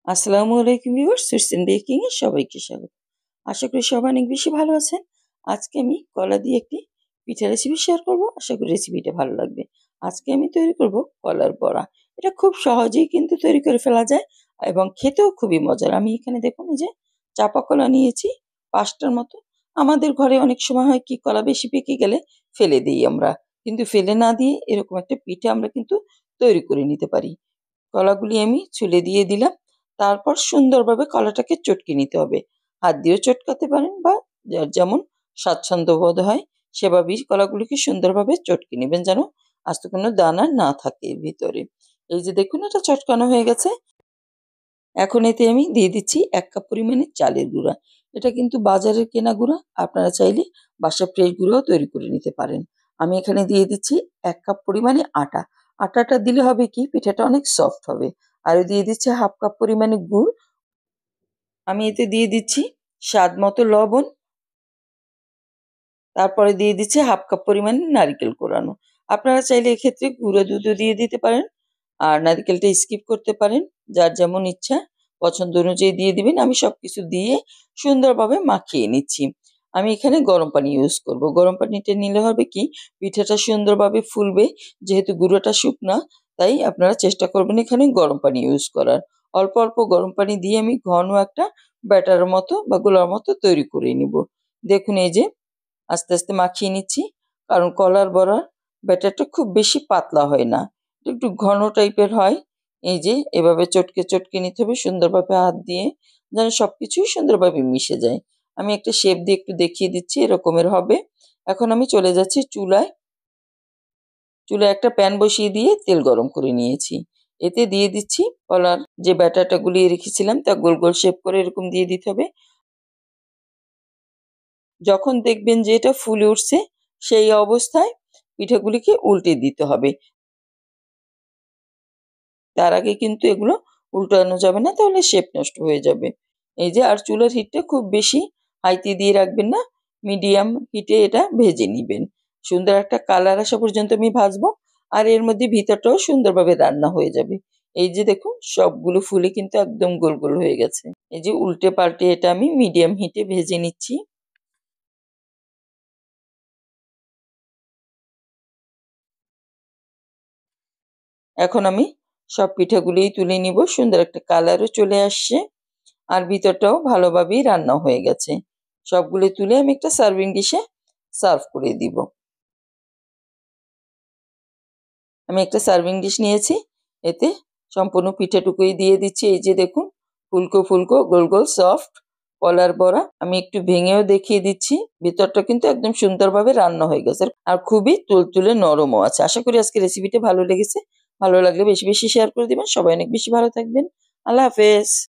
আসসালামু আলাইকুম viewers, sweets and baking এ সবাইকে স্বাগত। আশা করি সবাই অনেক বেশি ভালো আছেন। আজকে আমি কলা দিয়ে একটি পিঠা রেসিপি শেয়ার করব। আশা করি রেসিপিটা ভালো লাগবে। আজকে আমি তৈরি করব কলার বড়া। এটা খুব সহজেই কিন্তু তৈরি করে ফেলা যায় এবং খেতেও খুবই মজার। আমি এখানে দেখুন এই যে চাপা কলা নিয়েছি ৫ টার মতো। আমাদের ঘরে অনেক সময় হয় কি কলা বেশি পেকে গেলে ফেলে দেই আমরা। কিন্তু ফেলে না দিয়ে এরকম একটা পিঠা আমরা কিন্তু তৈরি করে নিতে পারি। কলাগুলি আমি ছুলে দিয়ে দিলাম। তারপর সুন্দরভাবে কলাটাকে চটকে নিতে হবে। হাত দিয়েও চটকাতে পারেন বা যার যেমন স্বাচ্ছন্দ্য বোধ হয় সেভাবেই কলাগুলিকে সুন্দরভাবে চটকে নিবেন যেন আস্ত কোনো দানা না থাকে এর ভিতরে। এই যে দেখুন এটা চটকানো হয়ে গেছে। এখন এতে আমি দিয়ে দিচ্ছি ১ কাপ পরিমাণে চালের গুঁড়া। এটা কিন্তু বাজারের কেনা গুঁড়া। আপনারা চাইলে বাসায় ফ্রেশ গুঁড়াও তৈরি করে নিতে পারেন। আমি এখানে দিয়ে দিচ্ছি ১ কাপ পরিমাণে আটা। আটাটা দিলে হবে কি পিঠাটা অনেক সফট হবে। আরও দিয়ে দিচ্ছি ১/২ কাপ পরিমাণে গুড়। আমি এতে দিয়ে দিচ্ছি স্বাদ মতো লবণ। তারপরে দিয়ে দিচ্ছি ১/২ কাপ পরিমাণে নারিকেল কোরানো। আপনারা চাইলে এক্ষেত্রে গুঁড়ো দুধও দিয়ে দিতে পারেন। আর নারিকেলটা স্কিপ করতে পারেন। যার যেমন ইচ্ছা পছন্দ অনুযায়ী দিয়ে দিবেন। আমি সবকিছু দিয়ে সুন্দরভাবে মাখিয়ে নিচ্ছি। আমি এখানে গরম পানি ইউজ করব। গরম পানিটা নিলে হবে কি পিঠাটা সুন্দরভাবে ফুলবে। যেহেতু গুঁড়োটা শুকনা তাই আপনারা চেষ্টা করবেন এখানে গরম পানি ইউজ করার। অল্প, অল্প গরম পানি দিয়ে আমি ঘন একটা ব্যাটারের মতো বা গোলার মতো তৈরি করে নিব। দেখুন এই যে আস্তে, আস্তে মাখিয়ে নিচ্ছি। কারণ কলার বড়ার ব্যাটারটা খুব বেশি পাতলা হয় না। একটু ঘন টাইপের হয়। এই যে এভাবে চটকে, চটকে নিতে হবে সুন্দরভাবে হাত দিয়ে যেন সবকিছুই সুন্দরভাবে মিশে যায়। আমি একটা শেপ দিয়ে একটু দেখিয়ে দিচ্ছি এরকমের হবে। এখন আমি চলে যাচ্ছি চুলায়। চুলায় একটা প্যান বসিয়ে দিয়ে তেল গরম করে নিয়েছি। এতে দিয়ে দিচ্ছি কলার যে ব্যাটারটা গুলিয়ে রেখেছিলাম তা গোল, গোল শেপ করে এরকম দিয়ে দিতে হবে। যখন দেখবেন যে এটা ফুলে উঠছে সেই অবস্থায় পিঠাগুলিকে উল্টে দিতে হবে। তার আগে কিন্তু এগুলো উল্টানো যাবে না তাহলে শেপ নষ্ট হয়ে যাবে। এই যে আর চুলার হিটটা খুব বেশি হাইতে দিয়ে রাখবেন না, মিডিয়াম হিটে এটা ভেজে নিবেন। সুন্দর একটা কালার আসা পর্যন্ত আমি ভাজবো। আর এর মধ্যে ভিতরটাও সুন্দরভাবে রান্না হয়ে যাবে। এই যে দেখুন সবগুলো ফুলে কিন্তু একদম গোল, গোল হয়ে গেছে। এই যে উল্টে পাল্টে এটা আমি মিডিয়াম হিটে ভেজে নিচ্ছি। এখন আমি সব পিঠাগুলিই তুলে নিব। সুন্দর একটা কালারও চলে আসছে। আর ভিতরটাও ভালোভাবেই রান্না হয়ে গেছে। সবগুলো তুলে আমি একটা সার্ভিং ডিশে সার্ভ করে দিব। আমি একটা সার্ভিং ডিশ নিয়েছি। এতে সম্পূর্ণ পিঠাটুকুই দিয়ে দিচ্ছি। এই যে দেখুন ফুলকো, ফুলকো গোল, গোল সফট কলার বড়া। আমি একটু ভেঙেও দেখিয়ে দিচ্ছি। ভিতরটা কিন্তু একদম সুন্দরভাবে রান্না হয়ে গেছে। আর খুবই তুলতুলে নরমও আছে। আশা করি আজকের রেসিপিটা ভালো লেগেছে। ভালো লাগলে বেশি, বেশি শেয়ার করে দিবেন। সবাই অনেক বেশি ভালো থাকবেন। আল্লাহ হাফেজ।